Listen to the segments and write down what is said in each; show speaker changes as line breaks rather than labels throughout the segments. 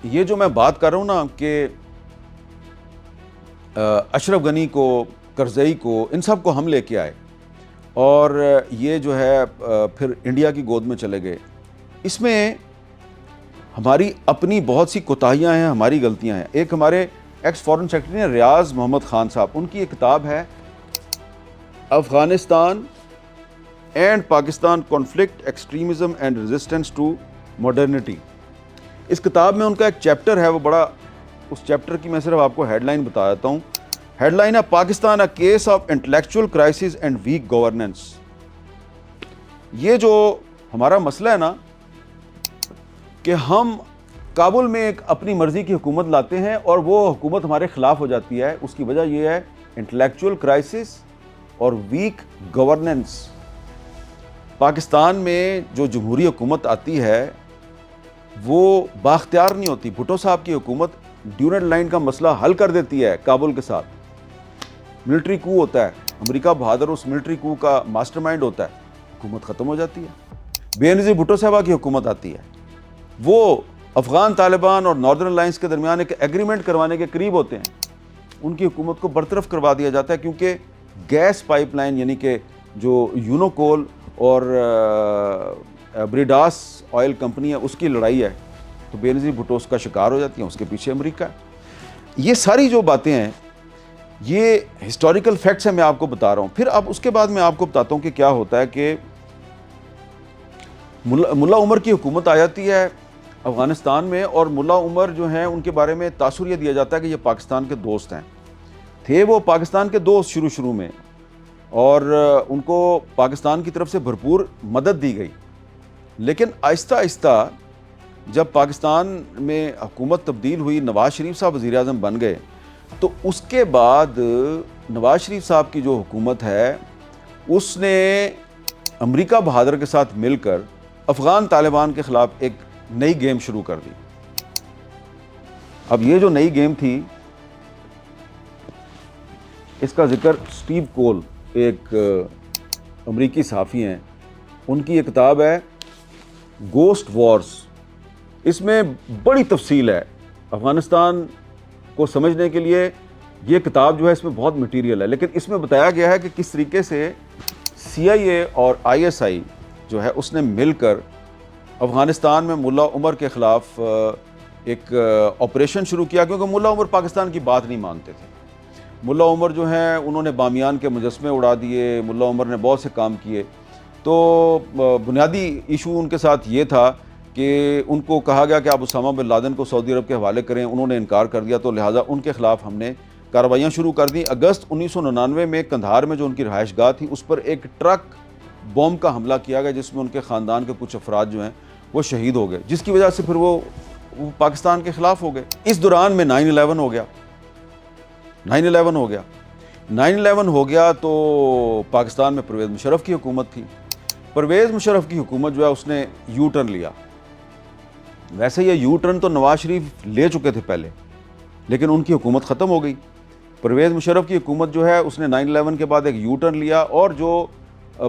یہ جو میں بات کر رہا ہوں نا کہ اشرف غنی کو، کرزئی کو، ان سب کو ہم لے کے آئے اور یہ جو ہے پھر انڈیا کی گود میں چلے گئے، اس میں ہماری اپنی بہت سی کوتاہیاں ہیں، ہماری غلطیاں ہیں۔ ایک ہمارے ایکس فارن سیکرٹری ہیں ریاض محمد خان صاحب، ان کی ایک کتاب ہے Afghanistan and Pakistan conflict, extremism and resistance to modernity. اس کتاب میں ان کا ایک چیپٹر ہے، وہ بڑا، اس چیپٹر کی میں صرف آپ کو ہیڈ لائن بتا دیتا ہوں۔ ہیڈ لائن ہے Pakistan a case of intellectual crisis and weak governance. یہ جو ہمارا مسئلہ ہے نا کہ ہم کابل میں ایک اپنی مرضی کی حکومت لاتے ہیں اور وہ حکومت ہمارے خلاف ہو جاتی ہے، اس کی وجہ یہ ہے انٹلیکچوئل کرائسس اور ویک گورننس۔ پاکستان میں جو جمہوری حکومت آتی ہے وہ بااختیار نہیں ہوتی۔ بھٹو صاحب کی حکومت ڈیورنٹ لائن کا مسئلہ حل کر دیتی ہے کابل کے ساتھ، ملٹری کو ہوتا ہے، امریکہ بہادر اس ملٹری کو کا ماسٹر مائنڈ ہوتا ہے، حکومت ختم ہو جاتی ہے۔ بے نظیر بھٹو صاحبہ کی حکومت آتی ہے، وہ افغان طالبان اور ناردرن الائنس کے درمیان ایک ایگریمنٹ کروانے کے قریب ہوتے ہیں، ان کی حکومت کو برطرف کروا دیا جاتا ہے کیونکہ گیس پائپ لائن یعنی کہ جو یونوکول اور بریڈاس آئل کمپنی ہے اس کی لڑائی ہے، تو بے نظیر بھٹو اس کا شکار ہو جاتی ہیں، اس کے پیچھے امریکہ ہے۔ یہ ساری جو باتیں ہیں یہ ہسٹوریکل فیکٹس ہیں، میں آپ کو بتا رہا ہوں۔ پھر اب اس کے بعد میں آپ کو بتاتا ہوں کہ کیا ہوتا ہے کہ ملا عمر کی حکومت آ جاتی ہے افغانستان میں، اور ملا عمر جو ہیں ان کے بارے میں تاثر یہ دیا جاتا ہے کہ یہ پاکستان کے دوست ہیں، تھے وہ پاکستان کے دوست شروع میں، اور ان کو پاکستان کی طرف سے بھرپور مدد دی گئی۔ لیکن آہستہ آہستہ جب پاکستان میں حکومت تبدیل ہوئی، نواز شریف صاحب وزیر اعظم بن گئے، تو اس کے بعد نواز شریف صاحب کی جو حکومت ہے اس نے امریکہ بہادر کے ساتھ مل کر افغان طالبان کے خلاف ایک نئی گیم شروع کر دی۔ اب یہ جو نئی گیم تھی اس کا ذکر سٹیو کول، ایک امریکی صحافی ہیں، ان کی ایک کتاب ہے گوسٹ وارز۔ اس میں بڑی تفصیل ہے افغانستان کو سمجھنے کے لیے، یہ کتاب جو ہے اس میں بہت مٹیریل ہے، لیکن اس میں بتایا گیا ہے کہ کس طریقے سے سی آئی اے اور آئی ایس آئی جو ہے اس نے مل کر افغانستان میں ملا عمر کے خلاف ایک آپریشن شروع کیا، کیونکہ ملا عمر پاکستان کی بات نہیں مانتے تھے۔ ملا عمر جو ہیں انہوں نے بامیان کے مجسمے اڑا دیے، ملا عمر نے بہت سے کام کیے، تو بنیادی ایشو ان کے ساتھ یہ تھا کہ ان کو کہا گیا کہ آپ اسامہ بن لادن کو سعودی عرب کے حوالے کریں، انہوں نے انکار کر دیا، تو لہٰذا ان کے خلاف ہم نے کارروائیاں شروع کر دیں۔ اگست 1999 میں قندھار میں جو ان کی رہائش گاہ تھی اس پر ایک ٹرک بوم کا حملہ کیا گیا، جس میں ان کے خاندان کے کچھ افراد جو ہیں وہ شہید ہو گئے، جس کی وجہ سے پھر وہ پاکستان کے خلاف ہو گئے۔ اس دوران میں 9/11 ہو گیا۔ 9/11 ہو گیا تو پاکستان میں پرویز مشرف کی حکومت تھی۔ پرویز مشرف کی حکومت جو ہے اس نے یو ٹرن لیا۔ ویسے یہ یو ٹرن تو نواز شریف لے چکے تھے پہلے، لیکن ان کی حکومت ختم ہو گئی۔ پرویز مشرف کی حکومت جو ہے اس نے 9/11 کے بعد ایک یو ٹرن لیا، اور جو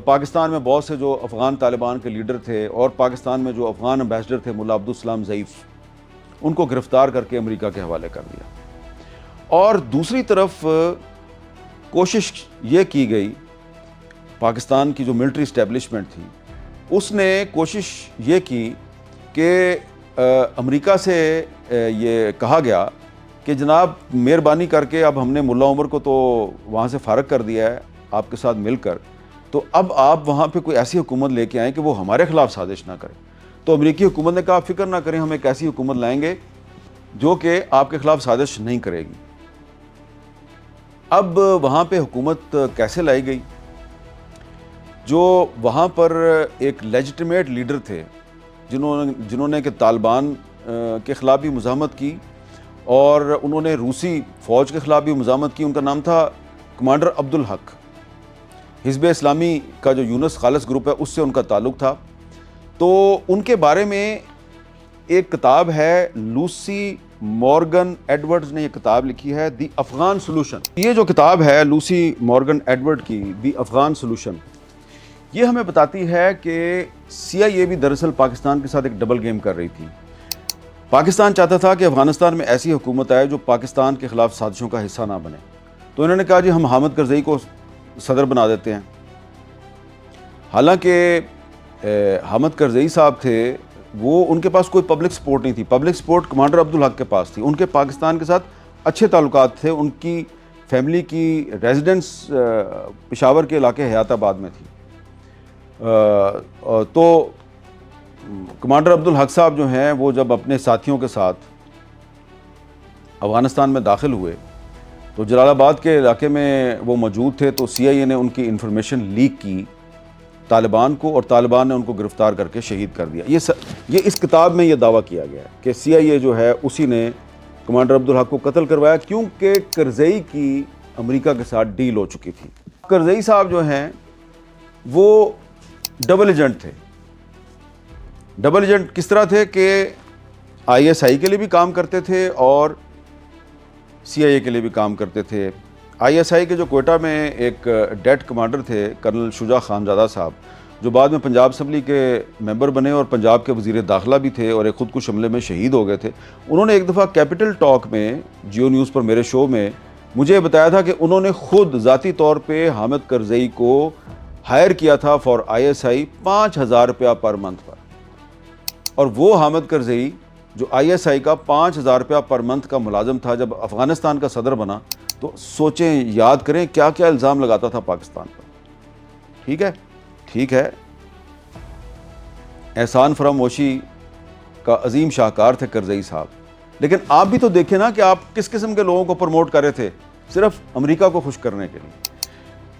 پاکستان میں بہت سے جو افغان طالبان کے لیڈر تھے اور پاکستان میں جو افغان ایمبیسڈر تھے ملا عبدالسلام ضعیف، ان کو گرفتار کر کے امریکہ کے حوالے کر دیا۔ اور دوسری طرف کوشش یہ کی گئی، پاکستان کی جو ملٹری اسٹیبلشمنٹ تھی اس نے کوشش یہ کی کہ امریکہ سے یہ کہا گیا کہ جناب مہربانی کر کے اب ہم نے ملا عمر کو تو وہاں سے فارغ کر دیا ہے آپ کے ساتھ مل کر، تو اب آپ وہاں پہ کوئی ایسی حکومت لے کے آئیں کہ وہ ہمارے خلاف سازش نہ کرے۔ تو امریکی حکومت نے کہا آپ فکر نہ کریں، ہم ایک ایسی حکومت لائیں گے جو کہ آپ کے خلاف سازش نہیں کرے گی۔ اب وہاں پہ حکومت کیسے لائی گئی؟ جو وہاں پر ایک لیجٹیمیٹ لیڈر تھے جنہوں نے کہ طالبان کے خلاف بھی مزاحمت کی اور انہوں نے روسی فوج کے خلاف بھی مزاحمت کی، ان کا نام تھا کمانڈر عبدالحق۔ حزب اسلامی کا جو یونس خالص گروپ ہے اس سے ان کا تعلق تھا۔ تو ان کے بارے میں ایک کتاب ہے، لوسی مورگن ایڈورڈز نے یہ کتاب لکھی ہے، دی افغان سولوشن۔ یہ جو کتاب ہے لوسی مورگن ایڈورڈ کی، دی افغان سولوشن، یہ ہمیں بتاتی ہے کہ سی آئی اے بھی دراصل پاکستان کے ساتھ ایک ڈبل گیم کر رہی تھی۔ پاکستان چاہتا تھا کہ افغانستان میں ایسی حکومت آئے جو پاکستان کے خلاف سازشوں کا حصہ نہ بنے، تو انہوں نے کہا جی ہم حامد کرزئی کو صدر بنا دیتے ہیں۔ حالانکہ حامد کرزئی صاحب تھے، وہ ان کے پاس کوئی پبلک سپورٹ نہیں تھی، پبلک سپورٹ کمانڈر عبدالحق کے پاس تھی، ان کے پاکستان کے ساتھ اچھے تعلقات تھے، ان کی فیملی کی ریزیڈنس پشاور کے علاقے حیات آباد میں تھی۔ تو کمانڈر عبدالحق صاحب جو ہیں وہ جب اپنے ساتھیوں کے ساتھ افغانستان میں داخل ہوئے تو جلال آباد کے علاقے میں وہ موجود تھے، تو سی آئی اے نے ان کی انفارمیشن لیک کی طالبان کو، اور طالبان نے ان کو گرفتار کر کے شہید کر دیا۔ یہ اس کتاب میں یہ دعویٰ کیا گیا ہے کہ سی آئی اے جو ہے اسی نے کمانڈر عبدالحق کو قتل کروایا، کیونکہ کرزئی کی امریکہ کے ساتھ ڈیل ہو چکی تھی۔ کرزئی صاحب جو ہیں وہ ڈبل ایجنٹ تھے۔ ڈبل ایجنٹ کس طرح تھے کہ آئی ایس آئی کے لیے بھی کام کرتے تھے اور سی آئی اے کے لیے بھی کام کرتے تھے۔ آئی ایس آئی کے جو کوئٹہ میں ایک ڈیٹ کمانڈر تھے کرنل شجاع خانزادہ صاحب، جو بعد میں پنجاب اسمبلی کے ممبر بنے اور پنجاب کے وزیر داخلہ بھی تھے اور ایک خودکش حملے میں شہید ہو گئے تھے، انہوں نے ایک دفعہ کیپٹل ٹاک میں جیو نیوز پر میرے شو میں مجھے بتایا تھا کہ انہوں نے خود ذاتی طور پہ حامد کرزئی کو ہائر کیا تھا فار آئی ایس آئی 5,000 روپیہ پر منتھ پر، اور وہ حامد کرزئی جو آئی ایس آئی کا 5,000 روپیہ پر منتھ کا ملازم تھا، جب افغانستان کا صدر بنا تو سوچیں، یاد کریں کیا کیا الزام لگاتا تھا پاکستان پر۔ ٹھیک ہے، احسان فراموشی کا عظیم شاہکار تھے کرزئی صاحب، لیکن آپ بھی تو دیکھیں نا کہ آپ کس قسم کے لوگوں کو پروموٹ کر رہے تھے، صرف امریکہ کو خوش کرنے کے لیے۔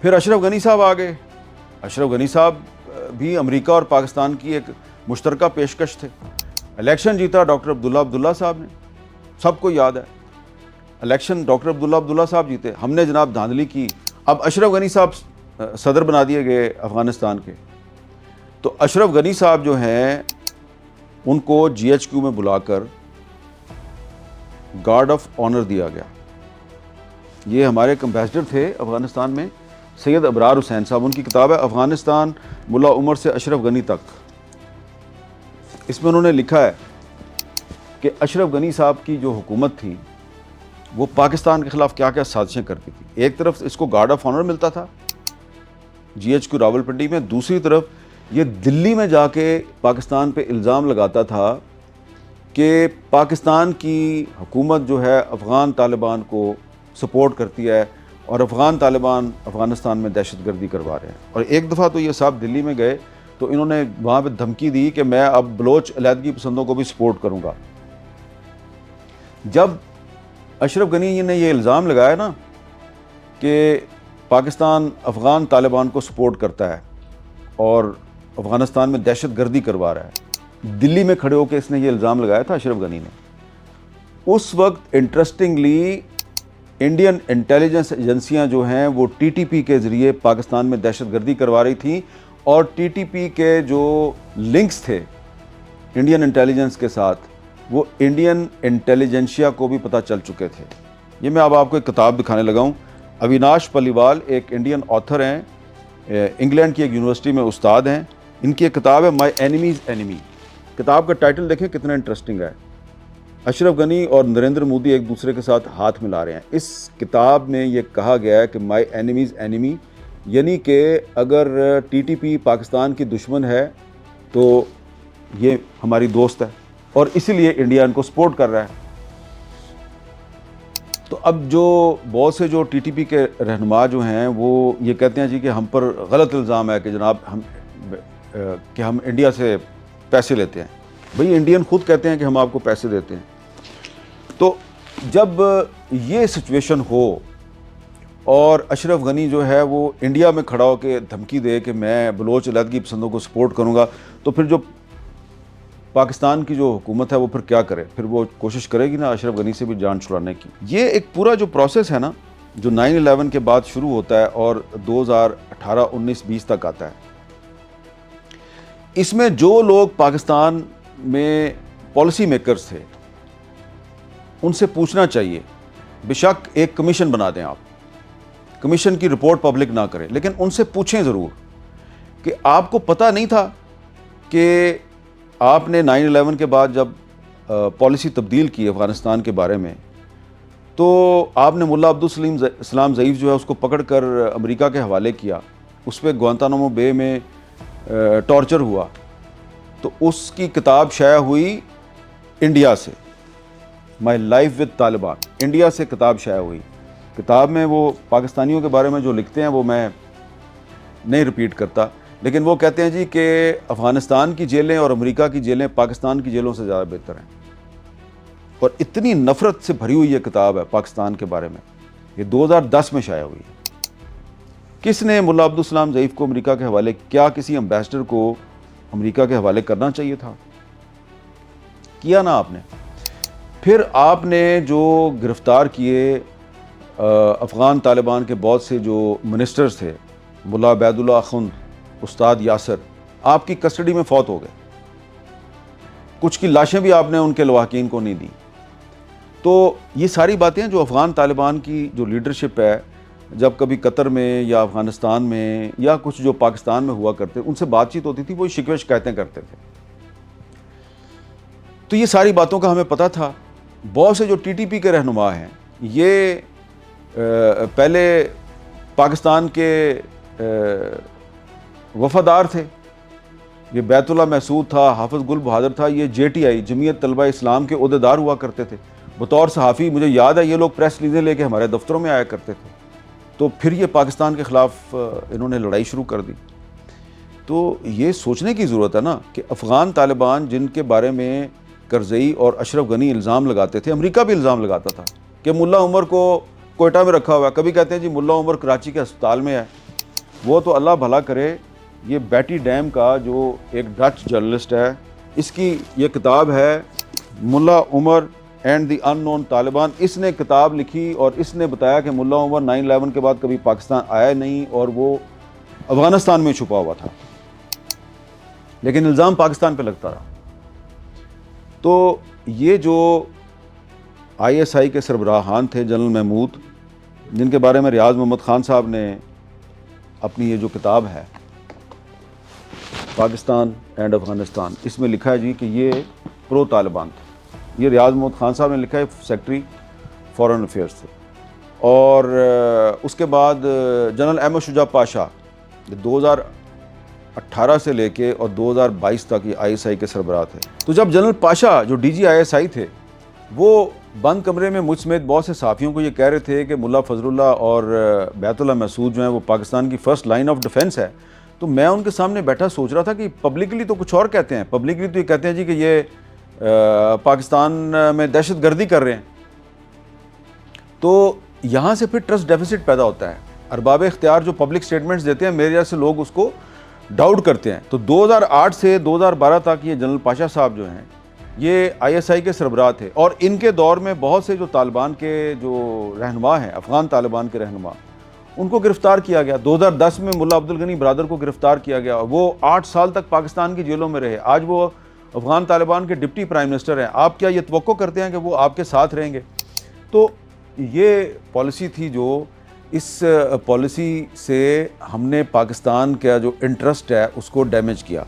پھر اشرف غنی صاحب آ گئے۔ اشرف غنی صاحب بھی امریکہ اور پاکستان کی ایک مشترکہ پیشکش تھے۔ الیکشن جیتا ڈاکٹر عبداللہ صاحب نے، سب کو یاد ہے الیکشن ڈاکٹر عبداللہ صاحب جیتے، ہم نے جناب دھاندلی کی۔ اب اشرف غنی صاحب صدر بنا دیے گئے افغانستان کے، تو اشرف غنی صاحب جو ہیں ان کو جی ایچ کیو میں بلا کر گارڈ آف آنر دیا گیا۔ یہ ہمارے ایمبیسڈر تھے افغانستان میں، سید ابرار حسین صاحب، ان کی کتاب ہے افغانستان ملا عمر سے اشرف غنی تک۔ اس میں انہوں نے لکھا ہے کہ اشرف غنی صاحب کی جو حکومت تھی وہ پاکستان کے خلاف کیا کیا سازشیں کرتی تھی۔ ایک طرف اس کو گارڈ آف آنر ملتا تھا جی ایچ کیو راولپنڈی میں، دوسری طرف یہ دلی میں جا کے پاکستان پہ الزام لگاتا تھا کہ پاکستان کی حکومت جو ہے افغان طالبان کو سپورٹ کرتی ہے اور افغان طالبان افغانستان میں دہشت گردی کروا رہے ہیں۔ اور ایک دفعہ تو یہ صاحب دلی میں گئے تو انہوں نے وہاں پہ دھمکی دی کہ میں اب بلوچ علیحدگی پسندوں کو بھی سپورٹ کروں گا۔ جب اشرف غنی نے یہ الزام لگایا نا کہ پاکستان افغان طالبان کو سپورٹ کرتا ہے اور افغانستان میں دہشت گردی کروا رہا ہے، دلی میں کھڑے ہو کے اس نے یہ الزام لگایا تھا اشرف غنی نے۔ اس وقت انٹرسٹنگلی انڈین انٹیلیجنس ایجنسیاں جو ہیں وہ ٹی ٹی پی کے ذریعے پاکستان میں دہشت گردی کروا رہی تھیں، اور ٹی ٹی پی کے جو لنکس تھے انڈین انٹیلیجنس کے ساتھ وہ انڈین انٹیلیجنشیا کو بھی پتہ چل چکے تھے۔ یہ میں اب آپ کو ایک کتاب دکھانے لگا ہوں۔ اویناش پلیوال ایک انڈین آتھر ہیں، انگلینڈ کی ایک یونیورسٹی میں استاد ہیں، ان کی ایک کتاب ہے مائی اینیمیز اینیمی۔ کتاب کا ٹائٹل دیکھیں کتنا انٹرسٹنگ ہے۔ اشرف غنی اور نریندر مودی ایک دوسرے کے ساتھ ہاتھ ملا رہے ہیں۔ اس کتاب میں یہ کہا گیا ہے کہ مائی اینیمیز اینیمی، یعنی کہ اگر ٹی ٹی پی پاکستان کی دشمن ہے تو یہ ہماری دوست ہے، اور اسی لیے انڈیا ان کو سپورٹ کر رہا ہے۔ تو اب جو بہت سے جو ٹی ٹی پی کے رہنما جو ہیں وہ یہ کہتے ہیں جی کہ ہم پر غلط الزام ہے کہ جناب ہم انڈیا سے پیسے لیتے ہیں۔ بھئی انڈین خود کہتے ہیں کہ ہم آپ کو پیسے دیتے ہیں۔ تو جب یہ سچویشن ہو اور اشرف غنی جو ہے وہ انڈیا میں کھڑا ہو کے دھمکی دے کہ میں بلوچ علیحدگی پسندوں کو سپورٹ کروں گا، تو پھر جو پاکستان کی جو حکومت ہے وہ پھر کیا کرے؟ پھر وہ کوشش کرے گی نا اشرف غنی سے بھی جان چھڑانے کی۔ یہ ایک پورا جو پروسیس ہے نا جو 9/11 کے بعد شروع ہوتا ہے اور 2018 19 20 تک آتا ہے، اس میں جو لوگ پاکستان میں پالیسی میکرز تھے ان سے پوچھنا چاہیے، بے شک ایک کمیشن بنا دیں، آپ کمیشن کی رپورٹ پبلک نہ کریں، لیکن ان سے پوچھیں ضرور کہ آپ کو پتہ نہیں تھا کہ آپ نے 9/11 کے بعد جب پالیسی تبدیل کی افغانستان کے بارے میں، تو آپ نے ملا عبدالسلام ضعیف جو ہے اس کو پکڑ کر امریکہ کے حوالے کیا، اس پہ گوانتانامو بے میں ٹارچر ہوا، تو اس کی کتاب شائع ہوئی انڈیا سے، my life with Taliban, India سے کتاب شائع ہوئی۔ کتاب میں وہ پاکستانیوں کے بارے میں جو لکھتے ہیں وہ میں نہیں ریپیٹ کرتا، لیکن وہ کہتے ہیں جی کہ افغانستان کی جیلیں اور امریکہ کی جیلیں پاکستان کی جیلوں سے زیادہ بہتر ہیں، اور اتنی نفرت سے بھری ہوئی یہ کتاب ہے پاکستان کے بارے میں، یہ 2010 میں شائع ہوئی ہے۔ کس نے ملا عبدالسلام ضعیف کو امریکہ کے حوالے، کیا کسی امبیسڈر کو امریکہ کے حوالے کرنا چاہیے تھا؟ کیا نا آپ نے۔ پھر آپ نے جو گرفتار کیے افغان طالبان کے بہت سے جو منسٹرز تھے، ملا عبید اللہ اخند، استاد یاسر، آپ کی کسٹڈی میں فوت ہو گئے، کچھ کی لاشیں بھی آپ نے ان کے لواحقین کو نہیں دی۔ تو یہ ساری باتیں جو افغان طالبان کی جو لیڈرشپ ہے، جب کبھی قطر میں یا افغانستان میں یا کچھ جو پاکستان میں ہوا کرتے، ان سے بات چیت ہوتی تھی، وہ شکوے شکایتیں کرتے تھے، تو یہ ساری باتوں کا ہمیں پتہ تھا۔ بہت سے جو ٹی ٹی پی کے رہنما ہیں، یہ پہلے پاکستان کے وفادار تھے، یہ بیت اللہ محسود تھا، حافظ گل بہادر تھا، یہ جے ٹی آئی جمعیت طلبہ اسلام کے عہدیدار ہوا کرتے تھے، بطور صحافی مجھے یاد ہے یہ لوگ پریس ریلیزیں لے کے ہمارے دفتروں میں آیا کرتے تھے۔ تو پھر یہ پاکستان کے خلاف انہوں نے لڑائی شروع کر دی۔ تو یہ سوچنے کی ضرورت ہے نا کہ افغان طالبان جن کے بارے میں کرزئی اور اشرف غنی الزام لگاتے تھے، امریکہ بھی الزام لگاتا تھا کہ ملا عمر کو کوئٹہ میں رکھا ہوا ہے، کبھی کہتے ہیں جی ملا عمر کراچی کے ہسپتال میں ہے، وہ تو اللہ بھلا کرے۔ یہ بیٹی ڈیم کا جو ایک ڈچ جرنلسٹ ہے، اس کی یہ کتاب ہے ملا عمر اینڈ دی ان نون طالبان، اس نے کتاب لکھی اور اس نے بتایا کہ ملا عمر 9/11 کے بعد کبھی پاکستان آیا نہیں اور وہ افغانستان میں چھپا ہوا تھا، لیکن الزام پاکستان پہ لگتا رہا۔ تو یہ جو آئی ایس آئی کے سربراہان تھے، جنرل محمود، جن کے بارے میں ریاض محمد خان صاحب نے اپنی یہ جو کتاب ہے پاکستان اینڈ افغانستان، اس میں لکھا ہے جی کہ یہ پرو طالبان تھے۔ یہ ریاض محمد خان صاحب نے لکھا ہے، سیکرٹری فارن افیئرس تھے۔ اور اس کے بعد جنرل احمد شجاع پاشا 2018 سے لے کے اور 2022 تک یہ آئی ایس آئی کے سربراہ تھے۔ تو جب جنرل پاشا جو D G I S I تھے، وہ بند کمرے میں مجھ سمیت بہت سے صحافیوں کو یہ کہہ رہے تھے کہ ملا فضل اللہ اور بیت اللہ محسود جو ہیں وہ پاکستان کی فرسٹ لائن آف ڈیفنس ہے، تو میں ان کے سامنے بیٹھا سوچ رہا تھا کہ پبلکلی تو کچھ اور کہتے ہیں، پبلکلی تو یہ کہتے ہیں جی کہ یہ پاکستان میں دہشت گردی کر رہے ہیں، تو یہاں سے پھر ٹرسٹ ڈیفیسٹ پیدا ہوتا ہے۔ ارباب اختیار جو پبلک سٹیٹمنٹس دیتے ہیں، میرے جیسے لوگ اس کو ڈاؤٹ کرتے ہیں۔ تو 2008 سے 2012 تک یہ جنرل پاشا صاحب جو ہیں یہ آئی ایس آئی کے سربراہ تھے، اور ان کے دور میں بہت سے جو طالبان کے جو رہنما ہیں، افغان طالبان کے رہنما، ان کو گرفتار کیا گیا۔ 2010 میں ملا عبدالغنی برادر کو گرفتار کیا گیا، وہ 8 سال تک پاکستان کی جیلوں میں رہے، آج وہ افغان طالبان کے ڈپٹی پرائم منسٹر ہیں۔ آپ کیا یہ توقع کرتے ہیں کہ وہ آپ کے ساتھ رہیں گے؟ تو یہ پالیسی تھی، جو اس پالیسی سے ہم نے پاکستان کا جو انٹرسٹ ہے اس کو ڈیمیج کیا۔